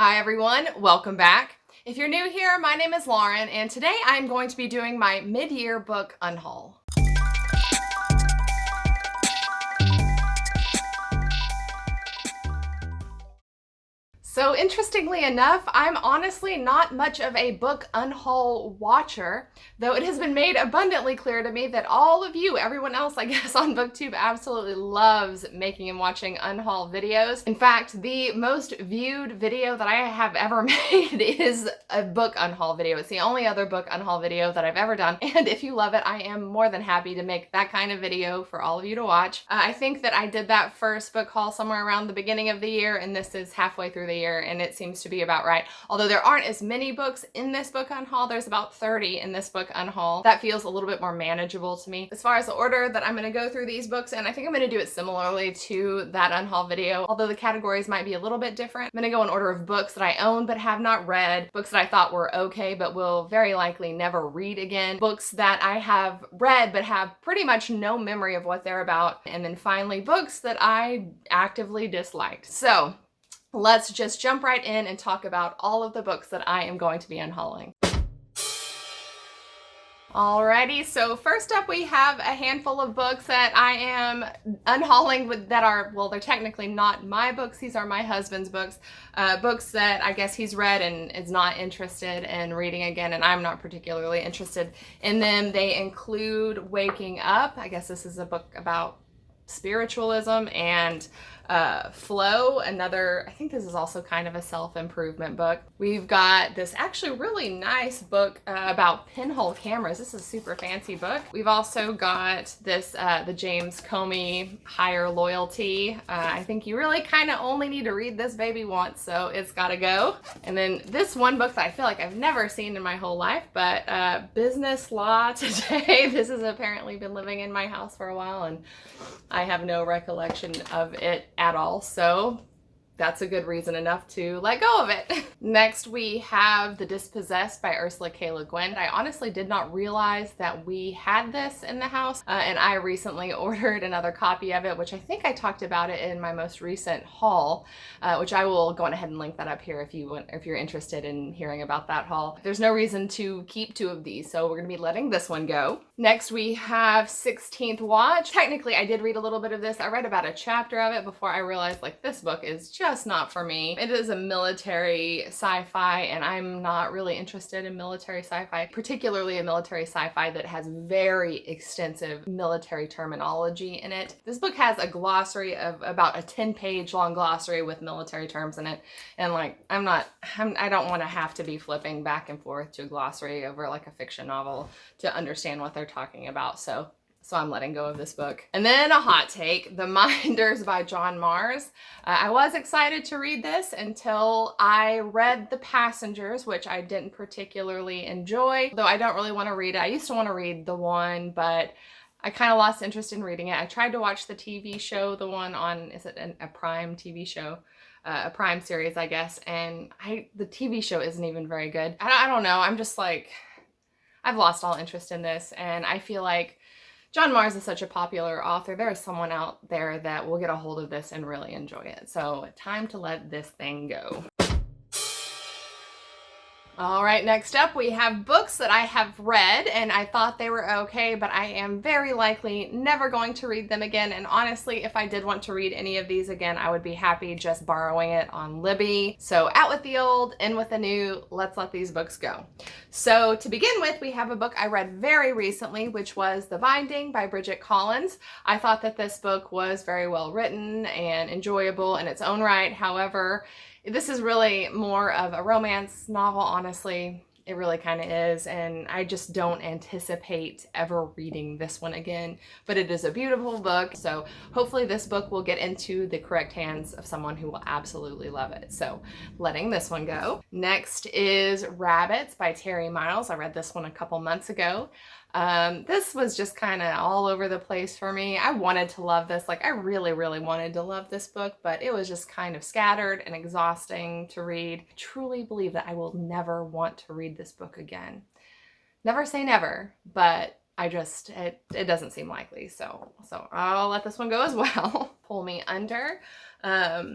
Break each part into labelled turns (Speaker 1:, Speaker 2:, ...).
Speaker 1: Hi everyone, welcome back. If you're new here, my name is Lauren, and today I'm going to be doing my mid-year book unhaul. So interestingly enough, I'm honestly not much of a book unhaul watcher, though it has been made abundantly clear to me that all of you, everyone else I guess on BookTube, absolutely loves making and watching unhaul videos. In fact, the most viewed video that I have ever made is a book unhaul video. It's the only other book unhaul video that I've ever done, and if you love it, I am more than happy to make that kind of video for all of you to watch. I think that I did that first book haul somewhere around the beginning of the year, and this is halfway through the year, and it seems to be about right. Although there aren't as many books in this book unhaul, there's about 30 in this book unhaul. That feels a little bit more manageable to me. As far as the order that I'm going to go through these books, and I think I'm going to do it similarly to that unhaul video, although the categories might be a little bit different. I'm going to go in order of books that I own but have not read, books that I thought were okay but will very likely never read again, books that I have read but have pretty much no memory of what they're about, and then finally books that I actively disliked. So let's just jump right in and talk about all of the books that I am going to be unhauling. Alrighty, so first up we have a handful of books that I am unhauling that are, well, they're technically not my books, these are my husband's books. Books that I guess he's read and is not interested in reading again, and I'm not particularly interested in them. They include Waking Up. I guess this is a book about spiritualism, and Flow, another, I think this is also kind of a self-improvement book. We've got this actually really nice book about pinhole cameras. This is a super fancy book. We've also got this, the James Comey Higher Loyalty. I think you really kind of only need to read this baby once, so it's gotta go. And then this one book that I feel like I've never seen in my whole life, but Business Law Today. This has apparently been living in my house for a while, and I have no recollection of it at all, so that's a good reason enough to let go of it. Next, we have The Dispossessed by Ursula K. Le Guin. I honestly did not realize that we had this in the house, and I recently ordered another copy of it, which I think I talked about it in my most recent haul, which I will go ahead and link that up here if you're interested in hearing about that haul. There's no reason to keep two of these, so we're gonna be letting this one go. Next, we have 16th Watch. Technically, I did read a little bit of this. I read about a chapter of it before I realized, like, this book is just not for me. It is a military sci-fi, and I'm not really interested in military sci-fi, particularly a military sci-fi that has very extensive military terminology in it. This book has a glossary of about a 10-page long glossary with military terms in it, and like, I don't want to have to be flipping back and forth to a glossary over like a fiction novel to understand what they're talking about, so I'm letting go of this book. And then a hot take, The Minders by John Marrs. I was excited to read this until I read The Passengers, which I didn't particularly enjoy, though I don't really want to read it. I used to want to read The One, but I kind of lost interest in reading it. I tried to watch the TV show, the one on, is it a Prime TV show? A Prime series, I guess, and the TV show isn't even very good. I don't know, I'm just like, I've lost all interest in this, and I feel like John Marrs is such a popular author. There is someone out there that will get a hold of this and really enjoy it. So time to let this thing go. All right, next up we have books that I have read and I thought they were okay, but I am very likely never going to read them again. And honestly, if I did want to read any of these again, I would be happy just borrowing it on Libby. So out with the old, in with the new, let's let these books go. So to begin with, we have a book I read very recently, which was The Binding by Bridget Collins. I thought that this book was very well written and enjoyable in its own right. However, this is really more of a romance novel, honestly. It really kind of is, and I just don't anticipate ever reading this one again, but it is a beautiful book, so hopefully this book will get into the correct hands of someone who will absolutely love it. So letting this one go. Next is Rabbits by Terry Miles. I read this one a couple months ago. This was just kind of all over the place for me. I wanted to love this, like I really wanted to love this book, but it was just kind of scattered and exhausting to read. I truly believe that I will never want to read this book again. Never say never, but I just, it doesn't seem likely, so I'll let this one go as well. pull me under.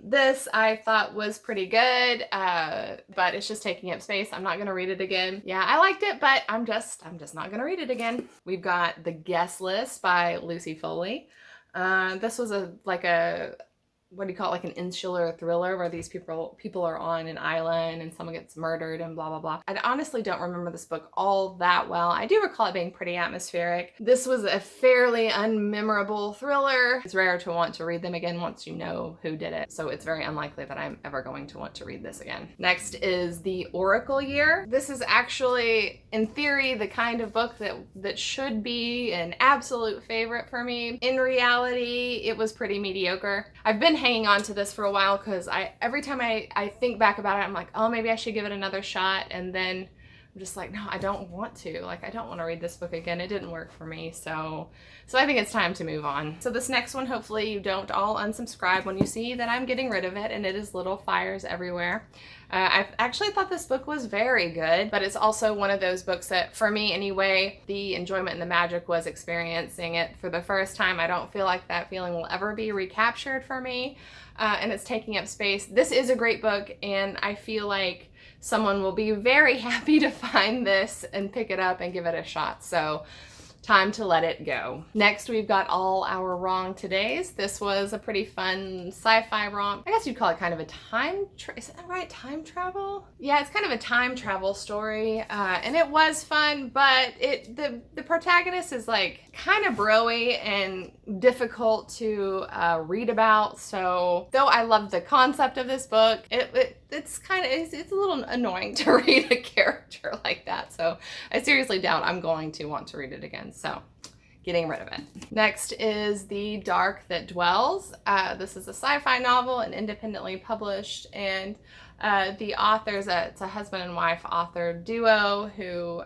Speaker 1: This I thought was pretty good, but it's just taking up space. I'm not gonna read it again. Yeah, I liked it, but I'm just not gonna read it again. We've got The Guest List by Lucy Foley. This was like a what do you call it, like an insular thriller where these people are on an island and someone gets murdered and blah blah blah. I honestly don't remember this book all that well. I do recall it being pretty atmospheric. This was a fairly unmemorable thriller. It's rare to want to read them again once you know who did it, so it's very unlikely that I'm ever going to want to read this again. Next is The Oracle Year. This is actually, in theory, the kind of book that should be an absolute favorite for me. In reality, it was pretty mediocre. I've been hanging on to this for a while because every time I think back about it, I'm like, oh, maybe I should give it another shot, and then I'm just like, no, I don't want to. Like, I don't want to read this book again. It didn't work for me, so I think it's time to move on. So this next one, hopefully you don't all unsubscribe when you see that I'm getting rid of it, and it is Little Fires Everywhere. I actually thought this book was very good, but it's also one of those books that, for me anyway, the enjoyment and the magic was experiencing it for the first time. I don't feel like that feeling will ever be recaptured for me, and it's taking up space. This is a great book, and I feel like someone will be very happy to find this and pick it up and give it a shot. So time to let it go. Next, we've got All Our Wrong Todays. This was a pretty fun sci-fi romp. I guess you'd call it kind of a is that right? Time travel? Yeah, it's kind of a time travel story, and it was fun, but the protagonist is like kind of bro-y and difficult to read about. So though I love the concept of this book, it's a little annoying to read a character like that. So I seriously doubt I'm going to want to read it again. So getting rid of it. Next is The Dark That Dwells. This is a sci-fi novel and independently published, and the authors, it's a husband and wife author duo who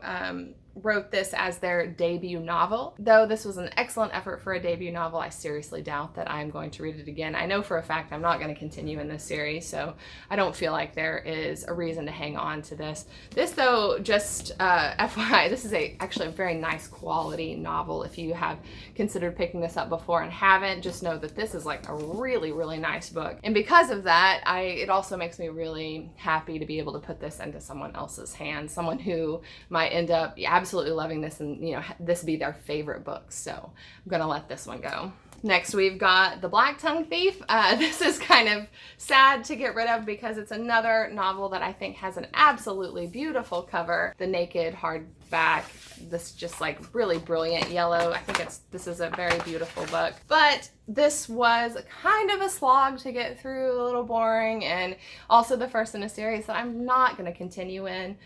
Speaker 1: wrote this as their debut novel. Though this was an excellent effort for a debut novel, I seriously doubt that I'm going to read it again. I know for a fact I'm not going to continue in this series, so I don't feel like there is a reason to hang on to this. This, though, just FYI, this is actually a very nice quality novel. If you have considered picking this up before and haven't, just know that this is like a really, really nice book. And because of that, it also makes me really happy to be able to put this into someone else's hands, someone who might end up absolutely loving this and, you know, this be their favorite book. So I'm gonna let this one go. Next, we've got The Black Tongue Thief. This is kind of sad to get rid of because it's another novel that I think has an absolutely beautiful cover. The naked hardback, this just like really brilliant yellow. I think this is a very beautiful book. But this was kind of a slog to get through, a little boring, and also the first in a series that I'm not going to continue in.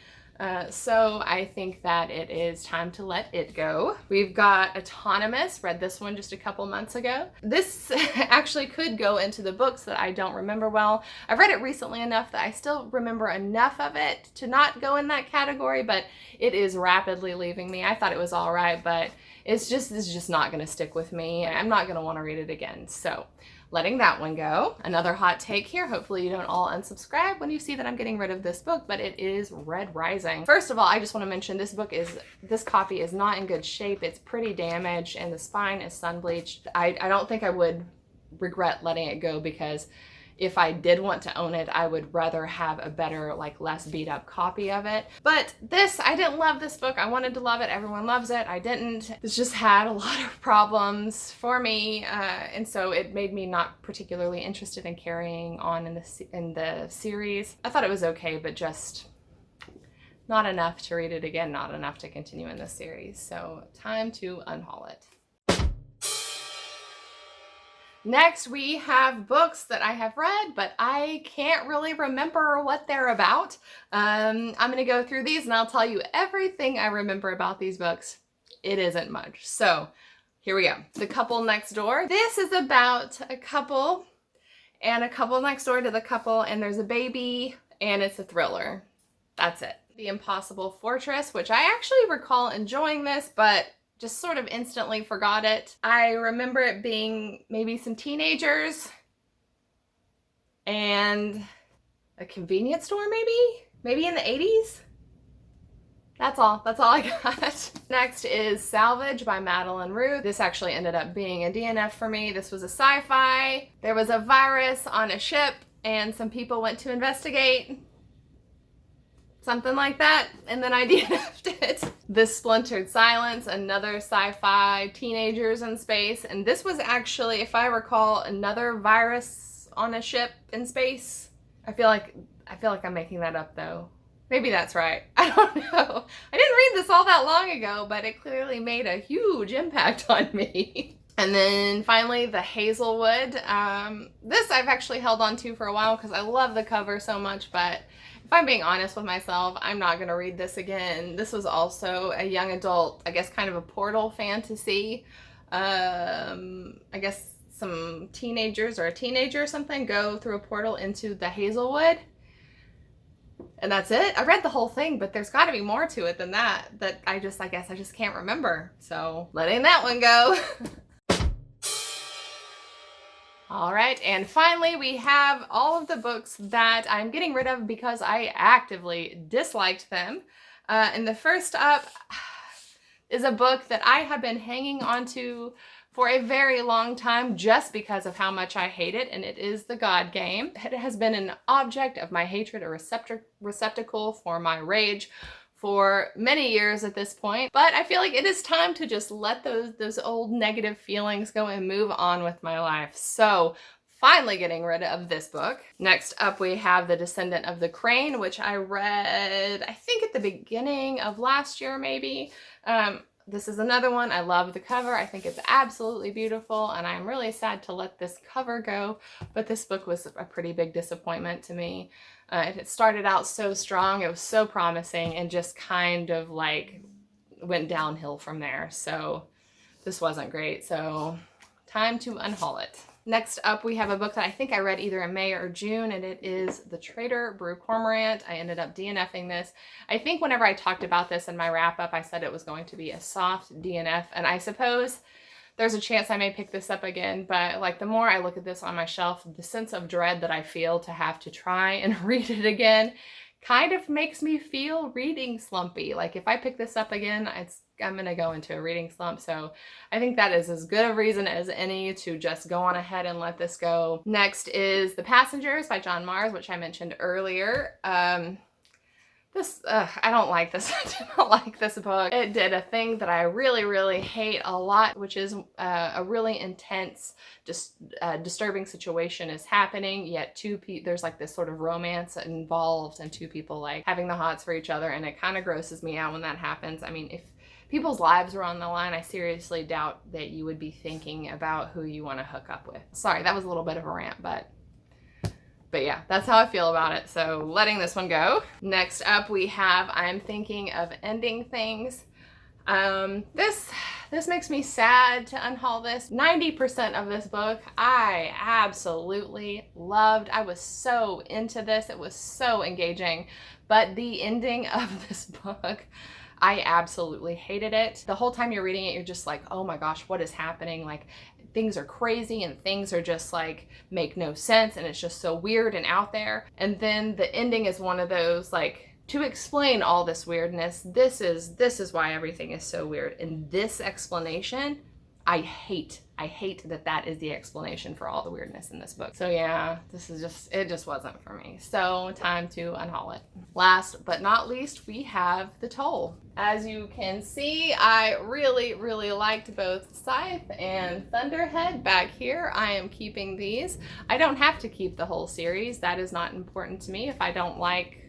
Speaker 1: So I think that it is time to let it go. We've got Autonomous, read this one just a couple months ago. This actually could go into the books that I don't remember well. I've read it recently enough that I still remember enough of it to not go in that category, but it is rapidly leaving me. I thought it was all right, but it's just not going to stick with me. I'm not going to want to read it again. So letting that one go. Another hot take here. Hopefully you don't all unsubscribe when you see that I'm getting rid of this book, but it is Red Rising. First of all, I just want to mention this copy is not in good shape. It's pretty damaged and the spine is sun bleached. I don't think I would regret letting it go, because if I did want to own it, I would rather have a better, like less beat up copy of it. But I didn't love this book. I wanted to love it. Everyone loves it. I didn't. It's just had a lot of problems for me. And so it made me not particularly interested in carrying on in the series. I thought it was okay, but just not enough to read it again, not enough to continue in this series. So time to unhaul it. Next, we have books that I have read, but I can't really remember what they're about. I'm going to go through these and I'll tell you everything I remember about these books. It isn't much. So here we go. The Couple Next Door. This is about a couple and a couple next door to the couple, and there's a baby, and it's a thriller. That's it. The Impossible Fortress, which I actually recall enjoying this, but just sort of instantly forgot it. I remember it being maybe some teenagers and a convenience store, maybe in the 80s. That's all I got. Next is Salvage by Madeline Ruth. This actually ended up being a DNF for me. This was a sci-fi. There was a virus on a ship and some people went to investigate. Something like that, and then I DNF'd it. This Splintered Silence, another sci-fi, teenagers in space, and this was actually, if I recall, another virus on a ship in space. I feel like I'm making that up though. Maybe that's right. I don't know. I didn't read this all that long ago, but it clearly made a huge impact on me. And then finally, The Hazelwood. This I've actually held on to for a while because I love the cover so much, but if I'm being honest with myself, I'm not going to read this again. This was also a young adult, I guess kind of a portal fantasy. I guess some teenagers or a teenager or something go through a portal into the Hazelwood. And that's it. I read the whole thing, but there's got to be more to it than that I guess I just can't remember. So letting that one go. All right, and finally we have all of the books that I'm getting rid of because I actively disliked them. And the first up is a book that I have been hanging on to for a very long time just because of how much I hate it, and it is The God Game. It has been an object of my hatred, a receptacle for my rage for many years at this point, but I feel like it is time to just let those old negative feelings go and move on with my life. So finally getting rid of this book. Next up we have The Descendant of the Crane, which I read, I think at the beginning of last year maybe. This is another one. I love the cover. I think it's absolutely beautiful, and I'm really sad to let this cover go, but this book was a pretty big disappointment to me. It started out so strong, it was so promising, and just kind of like went downhill from there. So this wasn't great. So time to unhaul it. Next up, we have a book that I think I read either in May or June, and it is The Traitor, Brew Cormorant. I ended up DNFing this. I think whenever I talked about this in my wrap-up, I said it was going to be a soft DNF, and I suppose there's a chance I may pick this up again, but like the more I look at this on my shelf, the sense of dread that I feel to have to try and read it again kind of makes me feel reading slumpy. Like if I pick this up again, I'm gonna go into a reading slump. So I think that is as good a reason as any to just go on ahead and let this go. Next is The Passengers by John Mars, which I mentioned earlier. I don't like this. I did not like this book. It did a thing that I really, really hate a lot, which is a really intense, disturbing situation is happening, yet there's like this sort of romance involved and two people like having the hots for each other, and it kind of grosses me out when that happens. I mean, if people's lives were on the line, I seriously doubt that you would be thinking about who you want to hook up with. Sorry, that was a little bit of a rant, but yeah, that's how I feel about it. So letting this one go. Next up we have I'm Thinking of Ending Things. This makes me sad to unhaul this. 90% of this book I absolutely loved. I was so into this. It was so engaging. But the ending of this book, I absolutely hated it. The whole time you're reading it, you're just like, oh my gosh, what is happening? Like, things are crazy and things are just like make no sense, and it's just so weird and out there. And then the ending is one of those like, to explain all this weirdness, this is why everything is so weird. And this explanation, I hate that is the explanation for all the weirdness in this book. So yeah, it just wasn't for me. So time to unhaul it. Last but not least, we have The Toll. As you can see, I really, really liked both Scythe and Thunderhead. Back here, I am keeping these. I don't have to keep the whole series. That is not important to me. If I don't like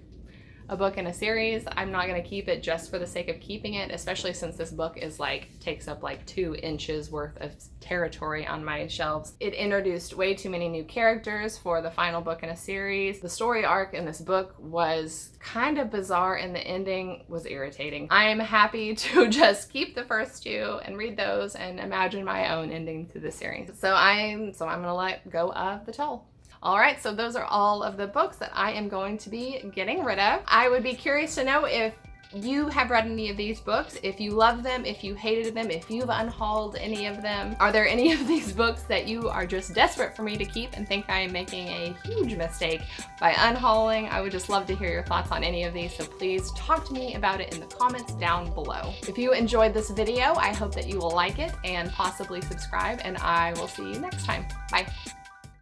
Speaker 1: a book in a series, I'm not going to keep it just for the sake of keeping it, especially since this book is takes up like 2 inches worth of territory on my shelves. It introduced way too many new characters for the final book in a series. The story arc in this book was kind of bizarre, and the ending was irritating. I am happy to just keep the first 2 and read those and imagine my own ending to the series. So I'm gonna let go of The Toll. All right, so those are all of the books that I am going to be getting rid of. I would be curious to know if you have read any of these books, if you love them, if you hated them, if you've unhauled any of them. Are there any of these books that you are just desperate for me to keep and think I am making a huge mistake by unhauling? I would just love to hear your thoughts on any of these, so please talk to me about it in the comments down below. If you enjoyed this video, I hope that you will like it and possibly subscribe, and I will see you next time. Bye.